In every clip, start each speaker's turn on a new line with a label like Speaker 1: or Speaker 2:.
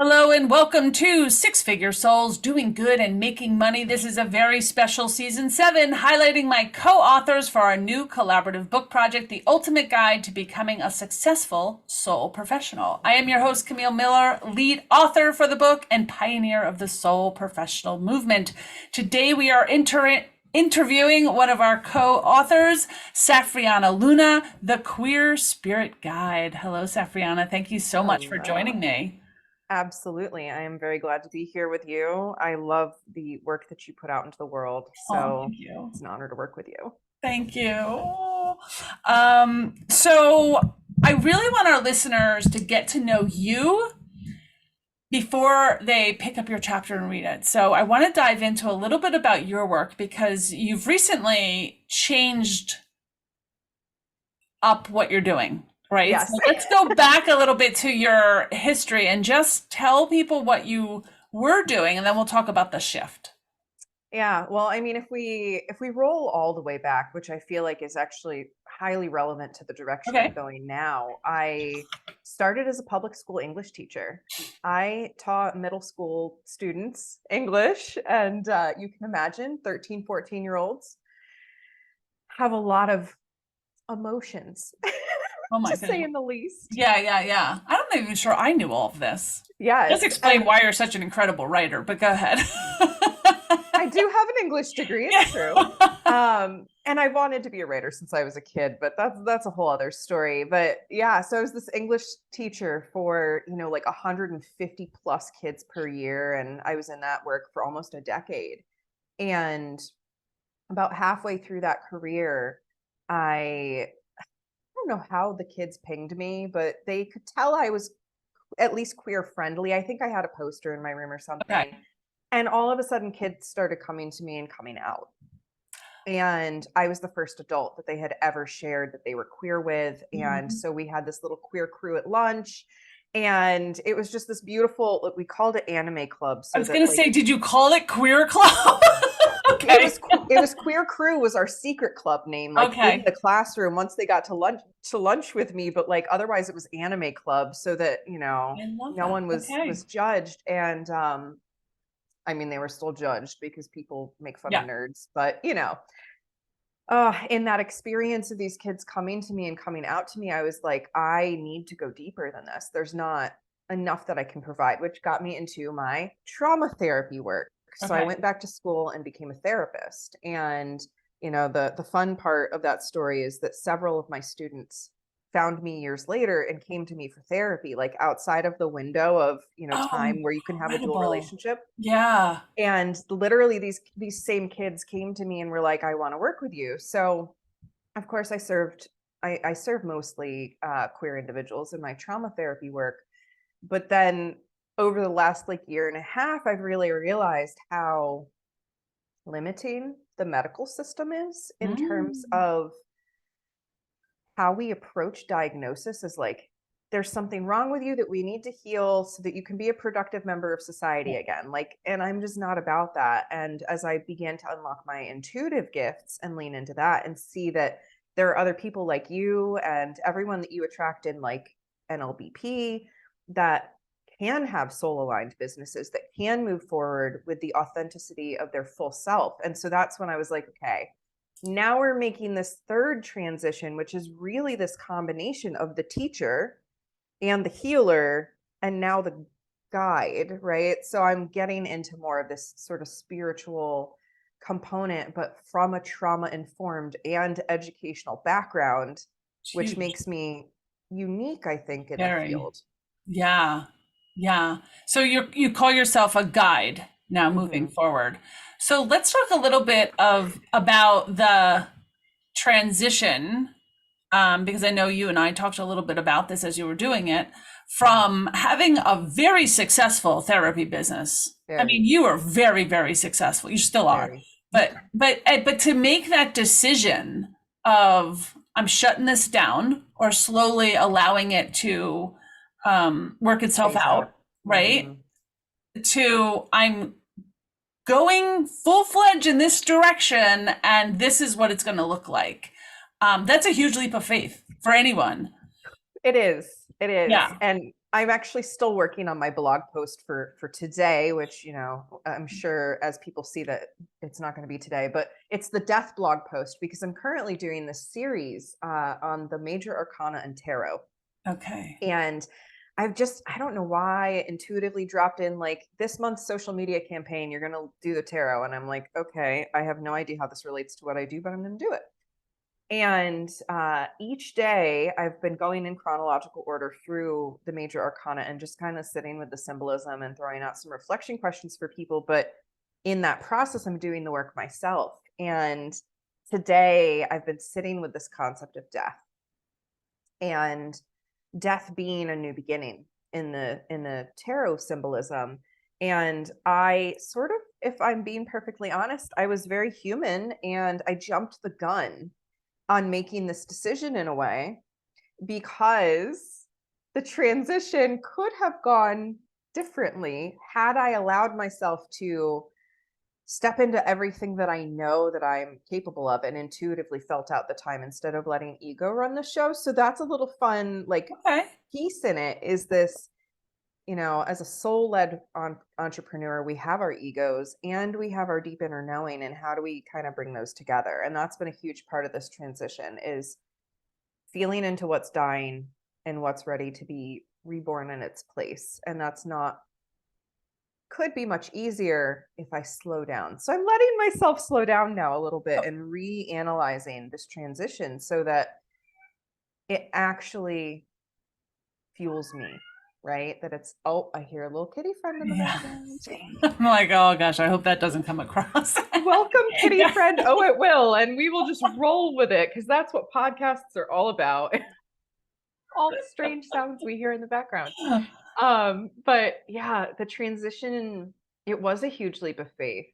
Speaker 1: Hello and welcome to Six Figure Souls Doing Good and Making Money. This is a very special season 7, highlighting my co-authors for our new collaborative book project, The Ultimate Guide to Becoming a Successful Soul Professional. I am your host, Camille Miller, lead author for the book and pioneer of the soul professional movement. Today we are interviewing one of our co-authors, Safrianna Lughna, the Queer Spirit Guide. Hello, Safrianna. Thank you so much for
Speaker 2: Hello.
Speaker 1: joining me.
Speaker 2: Absolutely. I am very glad to be here with you. I love the work that you put out into the world.
Speaker 1: Oh,
Speaker 2: So
Speaker 1: thank you.
Speaker 2: it's an honor to work with you.
Speaker 1: Thank you. So I really want our listeners to get to know you before they pick up your chapter and read it. So I want to dive into a little bit about your work because you've recently changed up what you're doing, right? So
Speaker 2: Yes.
Speaker 1: let's go back a little bit to your history and just tell people what you were doing, and then we'll talk about the shift.
Speaker 2: Yeah. Well, I mean, if we roll all the way back, which I feel like is actually highly relevant to the direction I'm
Speaker 1: Okay.
Speaker 2: going now, I started as a public school English teacher. I taught middle school students English, and you can imagine 13, 14-year-olds have a lot of emotions,
Speaker 1: Oh my
Speaker 2: to
Speaker 1: goodness.
Speaker 2: say in the least.
Speaker 1: Yeah. I'm not even sure I knew all of this. Just
Speaker 2: Yes,
Speaker 1: explain
Speaker 2: and
Speaker 1: why you're such an incredible writer, but go ahead.
Speaker 2: I do have an English degree, it's true.
Speaker 1: Yeah.
Speaker 2: And I wanted to be a writer since I was a kid, but that's a whole other story. But yeah, so I was this English teacher for, like 150 plus kids per year, and I was in that work for almost a decade. And about halfway through that career, I don't know how the kids pinged me, but they could tell I was at least queer friendly. I think I had a poster in my room or
Speaker 1: Okay.
Speaker 2: something. And all of a sudden, kids started coming to me and coming out. And I was the first adult that they had ever shared that they were queer with. And
Speaker 1: Mhm.
Speaker 2: so we had this little queer crew at lunch. And it was just this beautiful, we called it anime club.
Speaker 1: I
Speaker 2: So
Speaker 1: was
Speaker 2: that
Speaker 1: gonna say, did you call it Queer Club?
Speaker 2: it
Speaker 1: Okay.
Speaker 2: was it was queer crew was our secret club name, like in
Speaker 1: Okay.
Speaker 2: the classroom once they got to lunch with me, but like otherwise it was anime club, so that
Speaker 1: I love
Speaker 2: no
Speaker 1: that.
Speaker 2: one was
Speaker 1: Okay.
Speaker 2: judged. And I mean, they were still judged because people make fun of
Speaker 1: Yeah.
Speaker 2: nerds, but in that experience of these kids coming to me and coming out to me, I was like, I need to go deeper than this. There's not enough that I can provide, which got me into my trauma therapy work. So I
Speaker 1: Okay.
Speaker 2: went back to school and became a therapist. And the fun part of that story is that several of my students found me years later and came to me for therapy, like outside of the window of
Speaker 1: Oh,
Speaker 2: time where you can have a dual
Speaker 1: incredible.
Speaker 2: relationship.
Speaker 1: Yeah.
Speaker 2: And literally these same kids came to me and were like, I want to work with you. So of course I served mostly queer individuals in my trauma therapy work. But then over the last like year and a half, I've really realized how limiting the medical system is in terms
Speaker 1: Mm.
Speaker 2: of how we approach diagnosis. Is like, there's something wrong with you that we need to heal so that you can be a productive member of society
Speaker 1: Yeah.
Speaker 2: again. Like, and I'm just not about that. And as I began to unlock my intuitive gifts and lean into that and see that there are other people like you and everyone that you attract in like NLBP that can have soul aligned businesses that can move forward with the authenticity of their full self. And so that's when I was like, okay, now we're making this third transition, which is really this combination of the teacher and the healer and now the guide, right? So I'm getting into more of this sort of spiritual component, but from a trauma informed and educational background, which
Speaker 1: Huge.
Speaker 2: makes me unique, I think, in the
Speaker 1: Very.
Speaker 2: field.
Speaker 1: Yeah. Yeah. So you call yourself a guide now moving
Speaker 2: Hmm.
Speaker 1: forward. So let's talk a little bit of about the transition, because I know you and I talked a little bit about this as you were doing it, from having a very successful therapy business. I mean,
Speaker 2: Very,
Speaker 1: you are very, very successful. You still are.
Speaker 2: very.
Speaker 1: But to make that decision of I'm shutting this down or slowly allowing it to work itself
Speaker 2: Phase out.
Speaker 1: out, right?
Speaker 2: Hmm.
Speaker 1: To I'm going full fledged in this direction, and this is what it's going to look like. That's a huge leap of faith for anyone.
Speaker 2: It is. It is.
Speaker 1: Yeah.
Speaker 2: And I'm actually still working on my blog post for today, which, I'm sure as people see that it's not going to be today, but it's the death blog post because I'm currently doing this series on the major arcana and tarot.
Speaker 1: Okay.
Speaker 2: And I don't know why intuitively dropped in like this month's social media campaign, you're going to do the tarot. And I'm like, okay, I have no idea how this relates to what I do, but I'm going to do it. And each day I've been going in chronological order through the major arcana and just kind of sitting with the symbolism and throwing out some reflection questions for people. But in that process, I'm doing the work myself. And today I've been sitting with this concept of death, and death being a new beginning in the tarot symbolism. And I sort of, if I'm being perfectly honest, I was very human and I jumped the gun on making this decision in a way, because the transition could have gone differently had I allowed myself to step into everything that I know that I'm capable of and intuitively felt out the time instead of letting ego run the show. So that's a little fun, like,
Speaker 1: Okay.
Speaker 2: piece in it is this, as a soul-led entrepreneur, we have our egos and we have our deep inner knowing, and how do we kind of bring those together? And that's been a huge part of this transition, is feeling into what's dying and what's ready to be reborn in its place. And could be much easier if I slow down. So I'm letting myself slow down now a little bit and reanalyzing this transition so that it actually fuels me. Right? That it's, oh, I hear a little kitty friend in the
Speaker 1: Yeah.
Speaker 2: background.
Speaker 1: I'm like, oh gosh, I hope that doesn't come across.
Speaker 2: Welcome, kitty
Speaker 1: Yeah.
Speaker 2: friend. Oh, it will. And we will just roll with it because that's what podcasts are all about. All the strange sounds we hear in the background. But yeah, the transition, it was a huge leap of faith.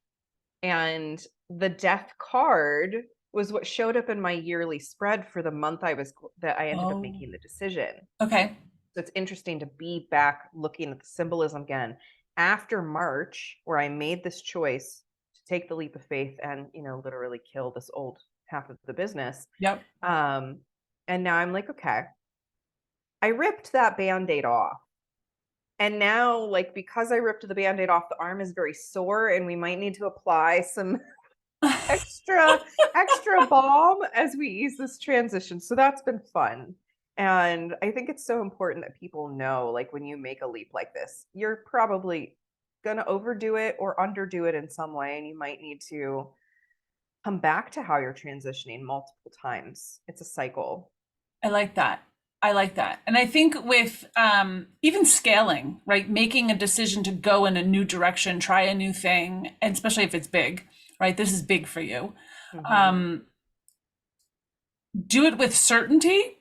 Speaker 2: And the death card was what showed up in my yearly spread for the month that I ended up making the decision.
Speaker 1: Okay.
Speaker 2: So it's interesting to be back looking at the symbolism again after March, where I made this choice to take the leap of faith and, literally kill this old half of the business.
Speaker 1: Yep.
Speaker 2: And now I'm like, okay, I ripped that Band-Aid off. And now, like, because I ripped the Band-Aid off, the arm is very sore and we might need to apply some extra balm as we ease this transition. So that's been fun. And I think it's so important that people know, like, when you make a leap like this, you're probably going to overdo it or underdo it in some way. And you might need to come back to how you're transitioning multiple times. It's a cycle.
Speaker 1: I like that. I like that. And I think with even scaling, right? Making a decision to go in a new direction, try a new thing, and especially if it's big, right? This is big for you. Do it with certainty,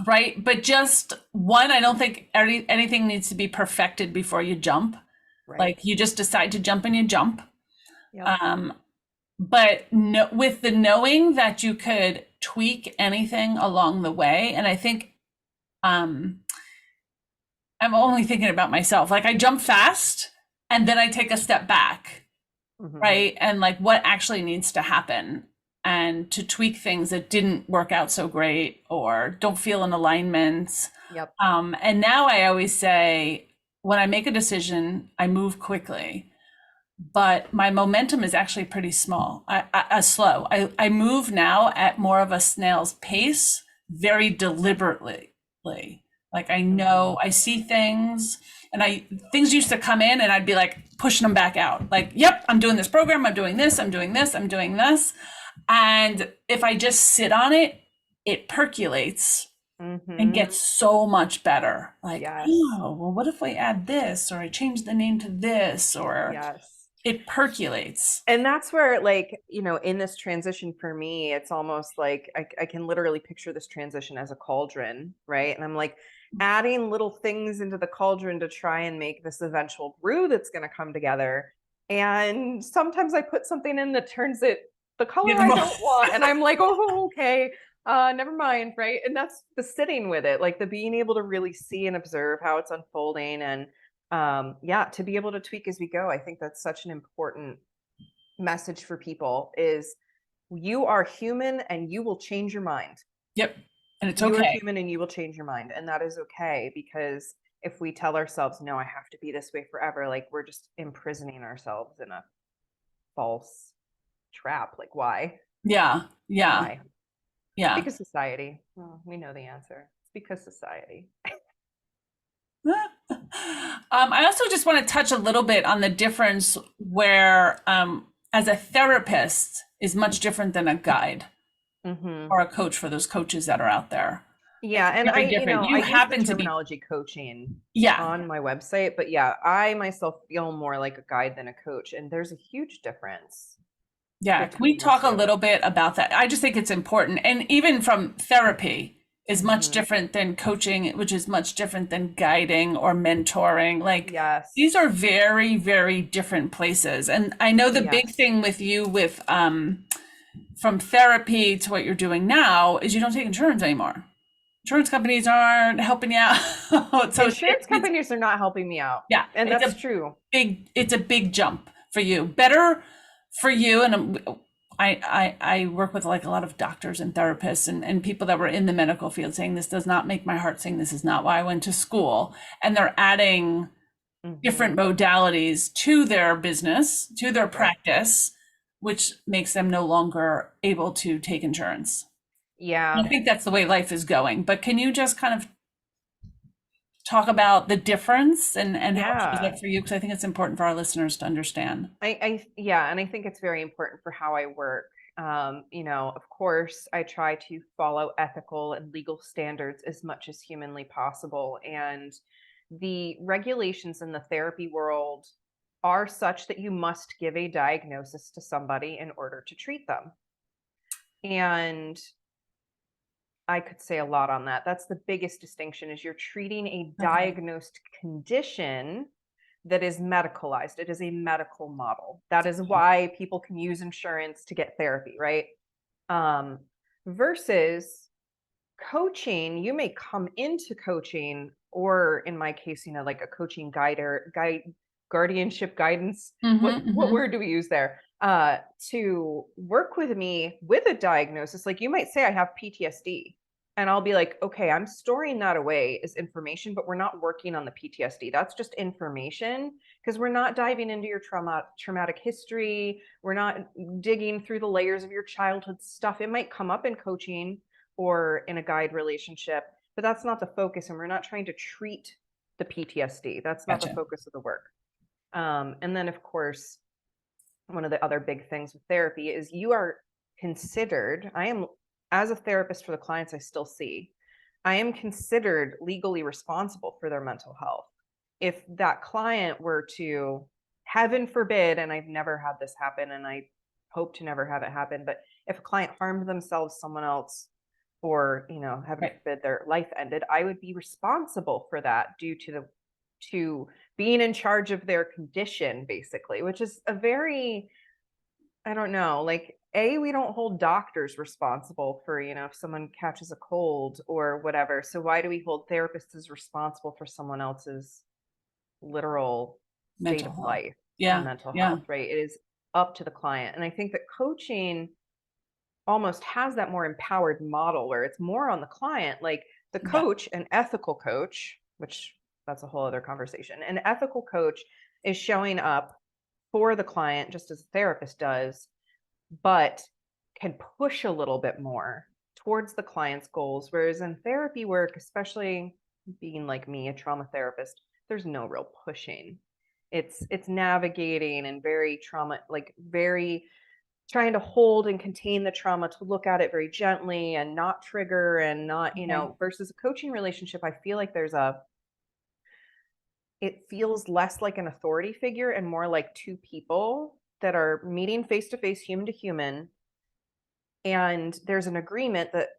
Speaker 1: right? But just one, I don't think anything needs to be perfected before you jump.
Speaker 2: Right.
Speaker 1: Like you just decide to jump and you jump.
Speaker 2: Yep.
Speaker 1: But no, with the knowing that you could tweak anything along the way. And I think I'm only thinking about myself. Like I jump fast and then I take a step back, right? And like what actually needs to happen, and to tweak things that didn't work out so great or don't feel in alignment.
Speaker 2: Yep.
Speaker 1: And now I always say, when I make a decision, I move quickly. But my momentum is actually pretty small, slow. I move now at more of a snail's pace, very deliberately. Like I know, I see things, and things used to come in and I'd be like pushing them back out. Like, yep, I'm doing this program, I'm doing this, I'm doing this, I'm doing this. And if I just sit on it, it percolates and gets so much better. Like, oh, well, what if we add this, or I change the name to this, or it percolates.
Speaker 2: And that's where, like, in this transition for me, it's almost like I can literally picture this transition as a cauldron, right? And I'm like adding little things into the cauldron to try and make this eventual brew that's going to come together. And sometimes I put something in that turns it the color I don't want. And I'm like, oh, okay, never mind, right? And that's the sitting with it, like the being able to really see and observe how it's unfolding, and to be able to tweak as we go. I think that's such an important message for people, is you are human and you will change your mind.
Speaker 1: Yep. And it's okay.
Speaker 2: You are human and you will change your mind. And that is okay, because if we tell ourselves, no, I have to be this way forever, like we're just imprisoning ourselves in a false trap. Like, why?
Speaker 1: Yeah. Yeah.
Speaker 2: Why?
Speaker 1: Yeah.
Speaker 2: Because society. Well, we know the answer. It's because society.
Speaker 1: I also just want to touch a little bit on the difference where, as a therapist, is much different than a guide or a coach for those coaches that are out there.
Speaker 2: Yeah,
Speaker 1: It's
Speaker 2: and
Speaker 1: very different. You
Speaker 2: I use the
Speaker 1: happen to be,
Speaker 2: terminology coaching
Speaker 1: yeah,
Speaker 2: on my website, but yeah, I myself feel more like a guide than a coach, and there's a huge difference
Speaker 1: yeah. Can we
Speaker 2: between the
Speaker 1: talk a
Speaker 2: two.
Speaker 1: little bit about that? I just think it's important. And even from therapy is much
Speaker 2: Mhm.
Speaker 1: different than coaching, which is much different than guiding or mentoring. Like
Speaker 2: Yes.
Speaker 1: these are very, very different places. And I know the big
Speaker 2: Yes.
Speaker 1: thing with you with from therapy to what you're doing now is you don't take insurance anymore. Insurance companies aren't helping you out. So
Speaker 2: Insurance companies are not helping me out.
Speaker 1: yeah,
Speaker 2: And
Speaker 1: it's
Speaker 2: that's
Speaker 1: a
Speaker 2: true.
Speaker 1: it's a big jump for you. Better for you. And I work with like a lot of doctors and therapists and people that were in the medical field saying this does not make my heart sing. This is not why I went to school. And they're adding different modalities to their business, to their practice, which makes them no longer able to take insurance.
Speaker 2: Yeah.
Speaker 1: I think that's the way life is going. But can you just kind of talk about the difference and how it shows
Speaker 2: Yeah.
Speaker 1: up for you? Because I think it's important for our listeners to understand.
Speaker 2: Yeah, and I think it's very important for how I work. Of course, I try to follow ethical and legal standards as much as humanly possible. And the regulations in the therapy world are such that you must give a diagnosis to somebody in order to treat them. And I could say a lot on that. That's the biggest distinction is you're treating a
Speaker 1: Okay.
Speaker 2: diagnosed condition that is medicalized. It is a medical model. That is why people can use insurance to get therapy, right? Um, versus coaching, you may come into coaching, or in my case, like a coaching guardianship guidance. What word do we use there? To work with me with a diagnosis. Like you might say, I have PTSD. And I'll be like, okay, I'm storing that away as information, but we're not working on the PTSD. That's just information because we're not diving into your traumatic history. We're not digging through the layers of your childhood stuff. It might come up in coaching or in a guide relationship, but that's not the focus. And we're not trying to treat the PTSD. That's not the
Speaker 1: Gotcha.
Speaker 2: focus of the work. And then, of course, one of the other big things with therapy is you are considered, I am, as a therapist for the clients I still see, I am considered legally responsible for their mental health. If that client were to, heaven forbid, and I've never had this happen, and I hope to never have it happen, but if a client harmed themselves, someone else, or heaven forbid their life ended, I would be responsible for that due to being in charge of their condition, basically, which is a very, I don't know, like we don't hold doctors responsible for, if someone catches a cold or whatever. So why do we hold therapists as responsible for someone else's literal state
Speaker 1: Mental
Speaker 2: of
Speaker 1: health.
Speaker 2: life and
Speaker 1: Yeah.
Speaker 2: mental
Speaker 1: Yeah.
Speaker 2: health, right? It is up to the client. And I think that coaching almost has that more empowered model where it's more on the client, like the
Speaker 1: Yeah.
Speaker 2: coach, an ethical coach, which that's a whole other conversation. An ethical coach is showing up for the client just as a therapist does, but can push a little bit more towards the client's goals. Whereas in therapy work, especially being like me, a trauma therapist, there's no real pushing. It's navigating and very trauma, like very trying to hold and contain the trauma, to look at it very gently and not trigger and not,
Speaker 1: Okay.
Speaker 2: versus a coaching relationship, I feel like it feels less like an authority figure and more like two people that are meeting face to face, human to human. And there's an agreement that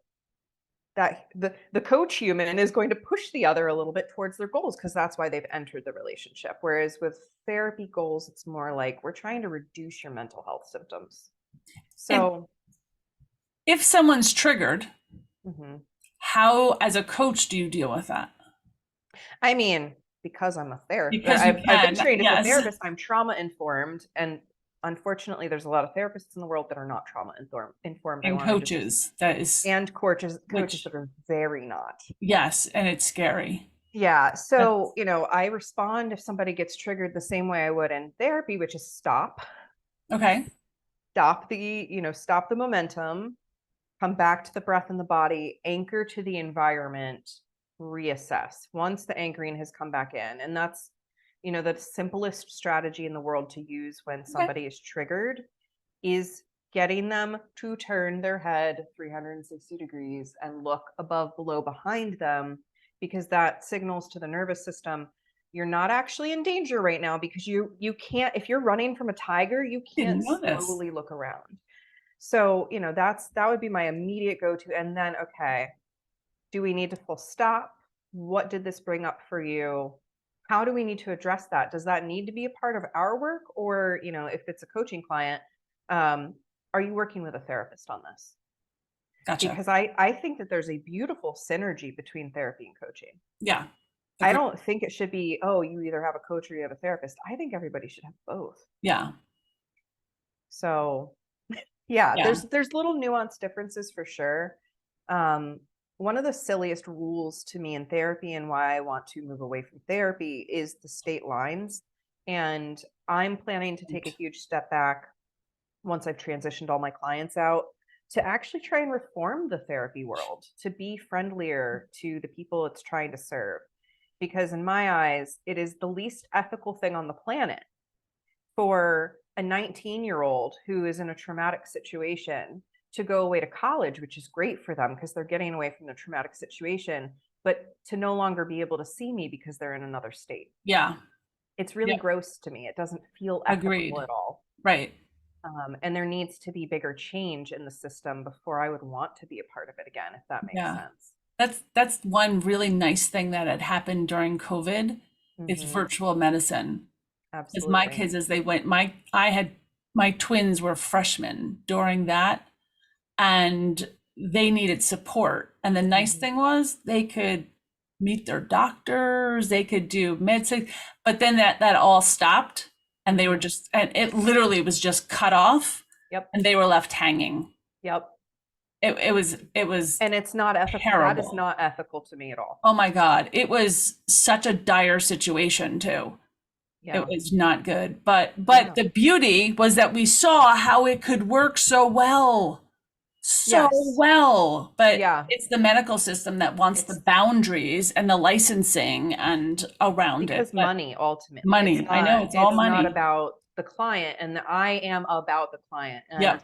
Speaker 2: the coach human is going to push the other a little bit towards their goals because that's why they've entered the relationship. Whereas with therapy goals, it's more like we're trying to reduce your mental health symptoms. So
Speaker 1: If someone's triggered,
Speaker 2: mhm.
Speaker 1: how, as a coach, do you deal with that?
Speaker 2: I mean, because I'm a therapist,
Speaker 1: Because you
Speaker 2: I've been
Speaker 1: can,
Speaker 2: trained as a
Speaker 1: yes.
Speaker 2: therapist, I'm trauma informed. And unfortunately, there's a lot of therapists in the world that are not trauma informed. I
Speaker 1: And
Speaker 2: want to just,
Speaker 1: coaches, that is,
Speaker 2: and coaches
Speaker 1: which,
Speaker 2: that are very not.
Speaker 1: yes, and it's scary.
Speaker 2: Yeah. So, I respond if somebody gets triggered the same way I would in therapy, which is stop.
Speaker 1: Okay.
Speaker 2: Stop the momentum, come back to the breath and the body, anchor to the environment, reassess once the anchoring has come back in. And that's, the simplest strategy in the world to use when
Speaker 1: Okay.
Speaker 2: somebody is triggered is getting them to turn their head 360 degrees and look above, below, behind them, because that signals to the nervous system you're not actually in danger right now, because you can't, if you're running from a tiger, you can't
Speaker 1: Didn't know this.
Speaker 2: slowly look around. So, that would be my immediate go-to. And then, okay, do we need to full stop? What did this bring up for you? How do we need to address that? Does that need to be a part of our work? Or, if it's a coaching client, are you working with a therapist on this?
Speaker 1: Gotcha.
Speaker 2: Because I think that there's a beautiful synergy between therapy and coaching.
Speaker 1: Yeah.
Speaker 2: I don't think it should be, oh, you either have a coach or you have a therapist. I think everybody should have both.
Speaker 1: Yeah.
Speaker 2: So yeah, there's little nuanced differences for sure. One of the silliest rules to me in therapy, and why I want to move away from therapy, is the state lines. And I'm planning to take a huge step back once I've transitioned all my clients out, to actually try and reform the therapy world, to be friendlier to the people it's trying to serve. Because in my eyes, it is the least ethical thing on the planet for a 19-year-old who is in a traumatic situation to go away to college, which is great for them because they're getting away from the traumatic situation, but to no longer be able to see me because they're in another state.
Speaker 1: Yeah.
Speaker 2: It's really gross to me. It doesn't feel ethical at all.
Speaker 1: Right.
Speaker 2: And there needs to be bigger change in the system before I would want to be a part of it again, if that makes sense.
Speaker 1: That's one really nice thing that had happened during COVID. It's virtual medicine.
Speaker 2: Absolutely.
Speaker 1: Because my kids, as they went, my twins were freshmen during that, and they needed support. And the nice thing was they could meet their doctors, they could do medicine, but then that all stopped. And they were and it literally was just cut off.
Speaker 2: Yep.
Speaker 1: And they were left hanging.
Speaker 2: Yep.
Speaker 1: It was. And
Speaker 2: it's not ethical.
Speaker 1: Terrible.
Speaker 2: That is not ethical to me at all.
Speaker 1: Oh my God. It was such a dire situation too. Yeah. It was not good. But the beauty was that we saw how it could work so well. Well, but it's the medical system that wants the boundaries and the licensing and around
Speaker 2: because money, ultimately.
Speaker 1: Money. I know it's all money.
Speaker 2: It's not about the client, and I am about the client. And,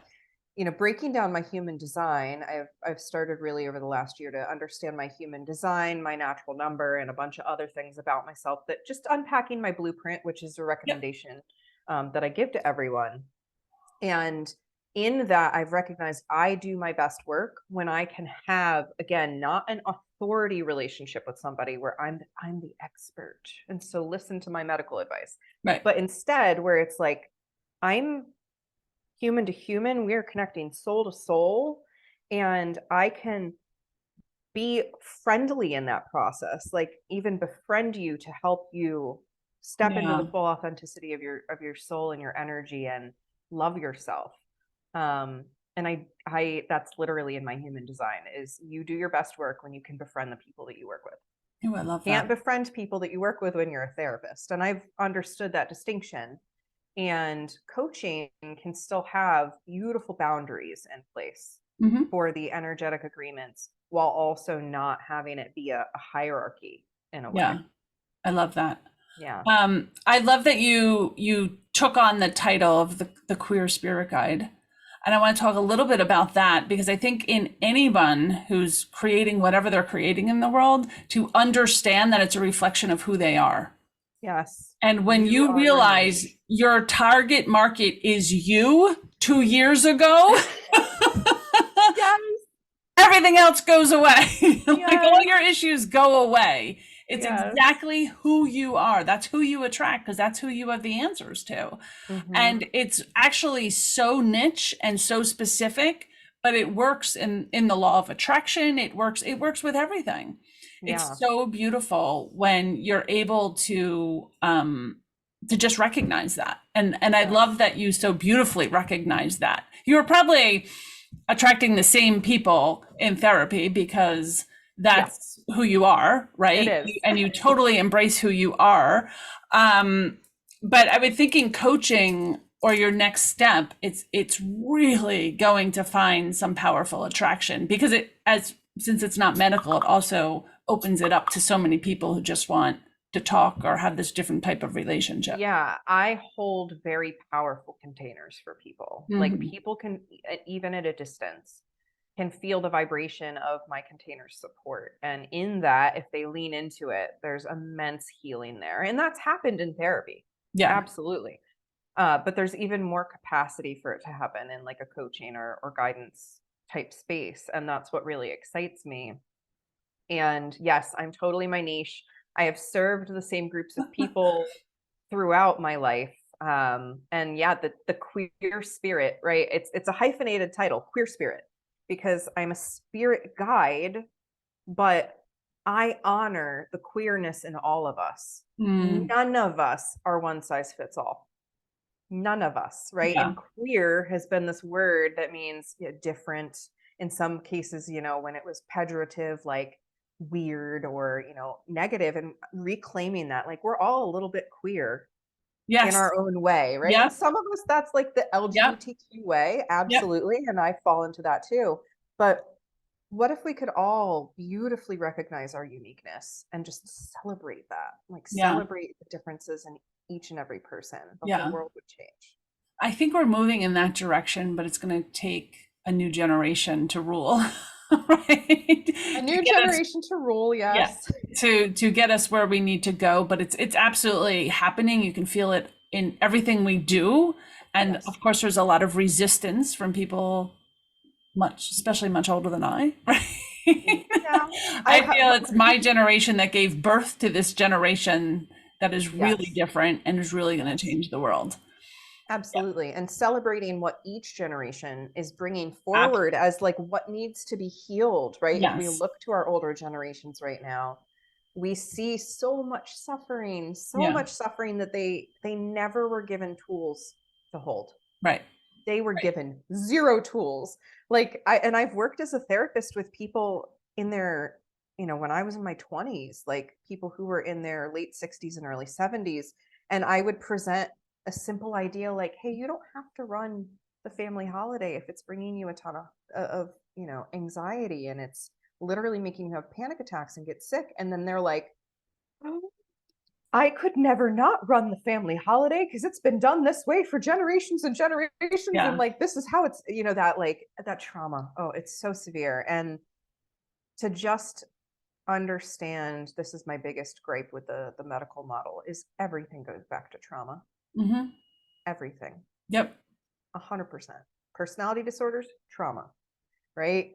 Speaker 2: breaking down my human design, I've started really over the last year to understand my human design, my natural number, and a bunch of other things about myself, that just unpacking my blueprint, which is a recommendation that I give to everyone. And in that, I've recognized I do my best work when I can have, again, not an authority relationship with somebody where I'm the expert, and so listen to my medical advice.
Speaker 1: Right.
Speaker 2: But instead, where it's like, I'm human to human, we are connecting soul to soul, and I can be friendly in that process, like even befriend you to help you step into the full authenticity of your soul and your energy, and love yourself. And I that's literally in my human design, is you do your best work when you can befriend the people that you work with.
Speaker 1: Oh, I love that.
Speaker 2: Can't befriend people that you work with when you're a therapist. And I've understood that distinction. And coaching can still have beautiful boundaries in place for the energetic agreements, while also not having it be a hierarchy in a way.
Speaker 1: Yeah, I love that.
Speaker 2: Yeah.
Speaker 1: I love that you took on the title of the Queer Spirit Guide. And I want to talk a little bit about that, because I think in anyone who's creating whatever they're creating in the world, to understand that it's a reflection of who they are.
Speaker 2: Yes.
Speaker 1: And when you realize your target market is you 2 years ago,
Speaker 2: yes,
Speaker 1: everything else goes away. Like all your issues go away. It's exactly who you are. That's who you attract, because that's who you have the answers to. And it's actually so niche and so specific, but it works in the law of attraction. It works with everything. It's so beautiful when you're able to just recognize that. And I love that you so beautifully recognize that. You're probably attracting the same people in therapy because that's who you are, right?
Speaker 2: It is.
Speaker 1: And you totally embrace who you are. But I would think in coaching or your next step, it's really going to find some powerful attraction because since it's not medical, it also opens it up to so many people who just want to talk or have this different type of relationship.
Speaker 2: Yeah, I hold very powerful containers for people. Like
Speaker 1: Mhm.
Speaker 2: people can, even at a distance, can feel the vibration of my container's support. And in that, if they lean into it, there's immense healing there. And that's happened in therapy.
Speaker 1: Yeah.
Speaker 2: Absolutely. But there's even more capacity for it to happen in like a coaching or guidance type space. And that's what really excites me. And yes, I'm totally my niche. I have served the same groups of people throughout my life. And yeah, the queer spirit, right? It's a hyphenated title, queer spirit, because I'm a spirit guide, but I honor the queerness in all of us.
Speaker 1: Mm,
Speaker 2: None of us are one size fits all. None of us, right?
Speaker 1: yeah.
Speaker 2: And queer has been this word that means different. In some cases, when it was pejorative, like weird or, negative, and reclaiming that, like, we're all a little bit queer in
Speaker 1: Yes.
Speaker 2: our own way, right? And
Speaker 1: Yep.
Speaker 2: some of us, that's like the
Speaker 1: Yep.
Speaker 2: LGBTQ way,
Speaker 1: Yep.
Speaker 2: absolutely. And I fall into that too. But what if we could all beautifully recognize our uniqueness and just celebrate that? Like
Speaker 1: Yeah.
Speaker 2: celebrate the differences in each and every person. The whole
Speaker 1: Yeah.
Speaker 2: world would change.
Speaker 1: I think we're moving in that direction, but it's going to take a new generation to rule, right?
Speaker 2: A
Speaker 1: To
Speaker 2: new
Speaker 1: get us,
Speaker 2: generation to rule,
Speaker 1: yeah,
Speaker 2: yes.
Speaker 1: to get us where we need to go. But it's absolutely happening. You can feel it in everything we do, and
Speaker 2: Yes.
Speaker 1: of course, there's a lot of resistance from people especially much older than I, right?
Speaker 2: Yeah. I
Speaker 1: I
Speaker 2: have,
Speaker 1: feel it's my generation that gave birth to this generation that is really
Speaker 2: yes.
Speaker 1: different and is really going to
Speaker 2: Yes.
Speaker 1: change the world. Yeah.
Speaker 2: Absolutely. And celebrating what each generation is bringing
Speaker 1: Ab-
Speaker 2: forward as like what needs to be healed, right? If we
Speaker 1: yes.
Speaker 2: look to our older generations right now, we see so
Speaker 1: Yeah.
Speaker 2: much suffering that they never were given tools to hold.
Speaker 1: Right.
Speaker 2: They were
Speaker 1: Right.
Speaker 2: given zero tools. Like I've worked as a therapist with people in their, when I was in my 20s, like people who were in their late 60s and early 70s, and I would present a simple idea like, hey, you don't have to run the family holiday if it's bringing you a ton of anxiety, and it's literally making you have panic attacks and get sick. And then they're like, oh, I could never not run the family holiday because it's been done this way for generations and generations. And
Speaker 1: Yeah.
Speaker 2: like, this is how it's, that like that trauma. Oh, it's so severe. And to just understand, this is my biggest gripe with the medical model, is everything goes back to trauma.
Speaker 1: Hmm.
Speaker 2: Everything.
Speaker 1: Yep.
Speaker 2: 100%. Personality disorders, trauma, right?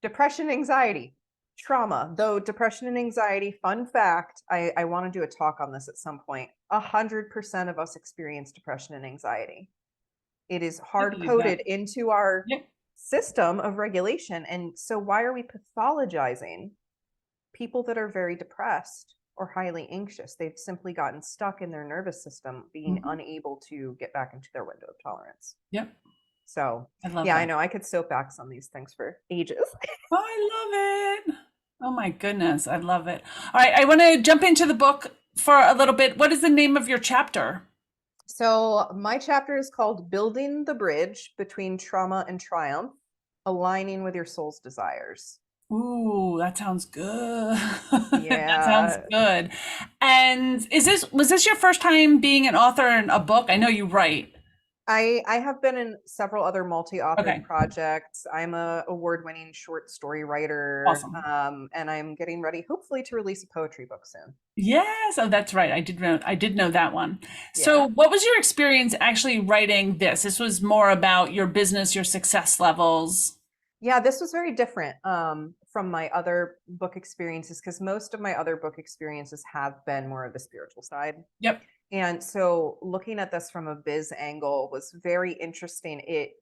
Speaker 2: Depression, anxiety, trauma. Though depression and anxiety, fun fact, I want to do a talk on this at some point. 100% of us experience depression and anxiety. It is
Speaker 1: I
Speaker 2: hard
Speaker 1: believe that.
Speaker 2: coded into our
Speaker 1: Yep.
Speaker 2: system of regulation. And so why are we pathologizing people that are very depressed or highly anxious? They've simply gotten stuck in their nervous system, being
Speaker 1: Hmm.
Speaker 2: unable to get back into their window of tolerance.
Speaker 1: Yep.
Speaker 2: So
Speaker 1: I love
Speaker 2: yeah, I
Speaker 1: that.
Speaker 2: know I could soapbox on these things for ages.
Speaker 1: I love it. Oh my goodness. I love it. All right. I want to jump into the book for a little bit. What is the name of your chapter?
Speaker 2: So my chapter is called Building the Bridge Between Trauma and Triumph, Aligning with Your Soul's Desires.
Speaker 1: Ooh, that sounds good. That sounds
Speaker 2: Yeah.
Speaker 1: good. And was this your first time being an author in a book? I know you write.
Speaker 2: I have been in several other multi-authored
Speaker 1: Okay.
Speaker 2: projects. I'm a award-winning short story writer,
Speaker 1: Awesome.
Speaker 2: and I'm getting ready, hopefully, to release a poetry book soon.
Speaker 1: Yes, oh, that's right. I did know that one. So,
Speaker 2: Yeah.
Speaker 1: what was your experience actually writing this? This was more about your business, your success levels.
Speaker 2: Yeah, this was very different from my other book experiences, because most of my other book experiences have been more of the spiritual side.
Speaker 1: Yep.
Speaker 2: And so looking at this from a biz angle was very interesting. It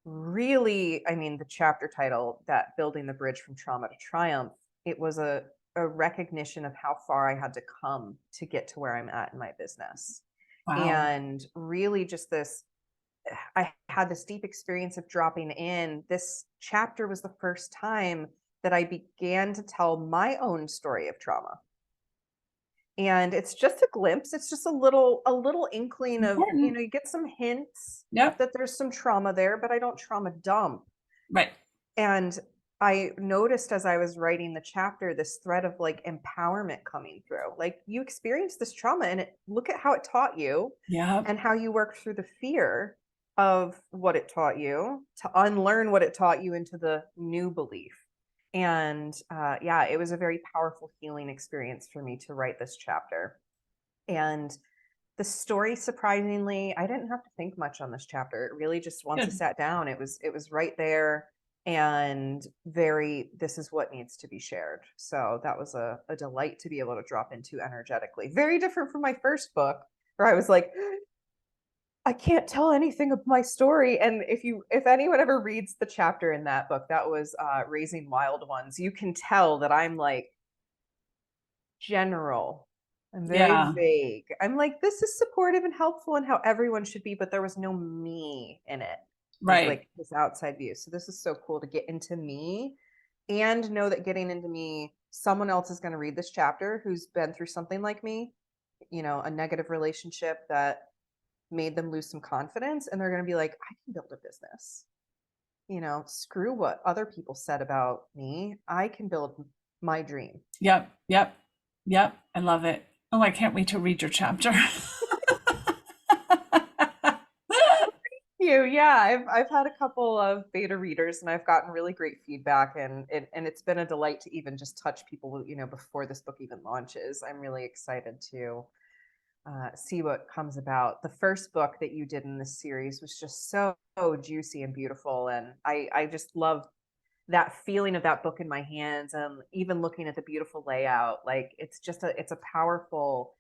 Speaker 2: really, I mean, the chapter title, that Building the Bridge from Trauma to Triumph, it was a recognition of how far I had to come to get to where I'm at in my business.
Speaker 1: Wow.
Speaker 2: And really just this, I had this deep experience of dropping in. This chapter was the first time that I began to tell my own story of trauma. And it's just a glimpse. It's just a little inkling of,
Speaker 1: Important.
Speaker 2: you get some hints
Speaker 1: Yep.
Speaker 2: that there's some trauma there, but I don't trauma dump.
Speaker 1: Right.
Speaker 2: And I noticed as I was writing the chapter, this thread of like empowerment coming through. Like, you experienced this trauma and look at how it taught you
Speaker 1: Yep.
Speaker 2: and how you worked through the fear of what it taught you to unlearn what it taught you into the new belief. And yeah, it was a very powerful healing experience for me to write this chapter. And the story, surprisingly, I didn't have to think much on this chapter. It really just, once I sat down, it was right there, and this is what needs to be shared. So that was a delight to be able to drop into energetically. Very different from my first book, where I was like, I can't tell anything of my story. And if anyone ever reads the chapter in that book, that was Raising Wild Ones, you can tell that I'm like general. I'm very vague. I'm like, this is supportive and helpful and how everyone should be, but there was no me in it.
Speaker 1: Right.
Speaker 2: Like this outside view. So this is so cool to get into me and know that getting into me, someone else is going to read this chapter who's been through something like me, a negative relationship that made them lose some confidence, and they're going to be like, I can build a business. Screw what other people said about me. I can build my dream.
Speaker 1: Yep. I love it. Oh, I can't wait to read your chapter.
Speaker 2: Yeah, I've had a couple of beta readers, and I've gotten really great feedback, and it's been a delight to even just touch people, before this book even launches. I'm really excited to see what comes about. The first book that you did in this series was just so juicy and beautiful, and I just love that feeling of that book in my hands, and even looking at the beautiful layout. Like, it's a powerful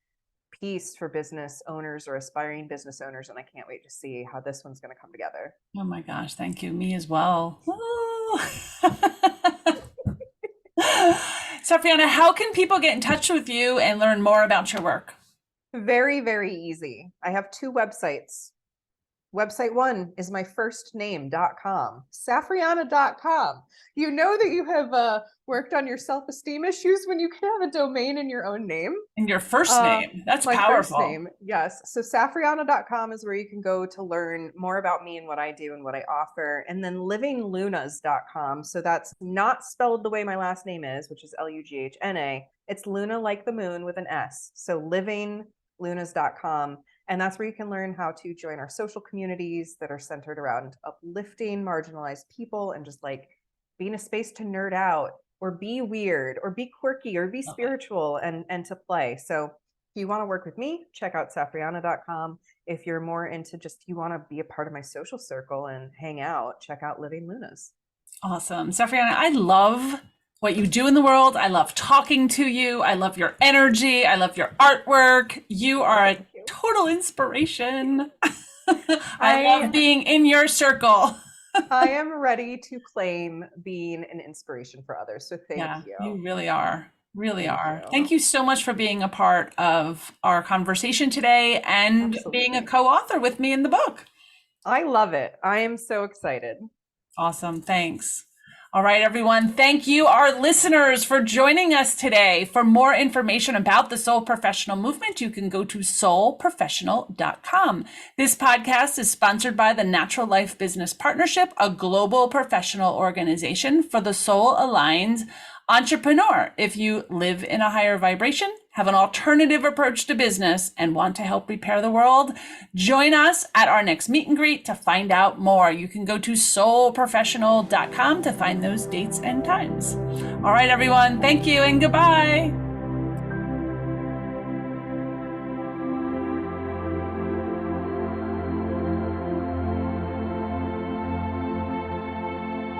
Speaker 2: piece for business owners or aspiring business owners, and I can't wait to see how this one's going to come together.
Speaker 1: Oh my gosh, thank you. Me as well. Safrianna, how can people get in touch with you and learn more about your work?
Speaker 2: Very, very easy. I have 2 websites. Website 1 is my first name.com, Safrianna.com. You know that you have worked on your self-esteem issues when you can have a domain in your own name.
Speaker 1: In your first name. That's
Speaker 2: my
Speaker 1: powerful.
Speaker 2: First name, yes. So Safrianna.com is where you can go to learn more about me and what I do and what I offer. And then livinglunas.com. So that's not spelled the way my last name is, which is Lughna. It's Luna like the moon with an S. So livinglunas.com. And that's where you can learn how to join our social communities that are centered around uplifting marginalized people and just like being a space to nerd out or be weird or be quirky or be spiritual and to play. So if you want to work with me, check out Safrianna.com. If you're more into just, you want to be a part of my social circle and hang out, check out Living Lunas.
Speaker 1: Awesome. Safrianna, I love what you do in the world. I love talking to you. I love your energy. I love your artwork. You are a total inspiration. I love being in your circle.
Speaker 2: I am ready to claim being an inspiration for others. So thank you.
Speaker 1: You really are. Really are. Thank you so much for being a part of our conversation today and being a co-author with me in the book.
Speaker 2: I love it. I am so excited.
Speaker 1: Awesome. Thanks. All right, everyone. Thank you, our listeners, for joining us today. For more information about the Soul Professional Movement, you can go to soulprofessional.com. This podcast is sponsored by the Natural Life Business Partnership, a global professional organization for the soul-aligned entrepreneur. If you live in a higher vibration, have an alternative approach to business, and want to help repair the world, join us at our next meet and greet to find out more. You can go to soulprofessional.com to find those dates and times. All right, everyone. Thank you and goodbye.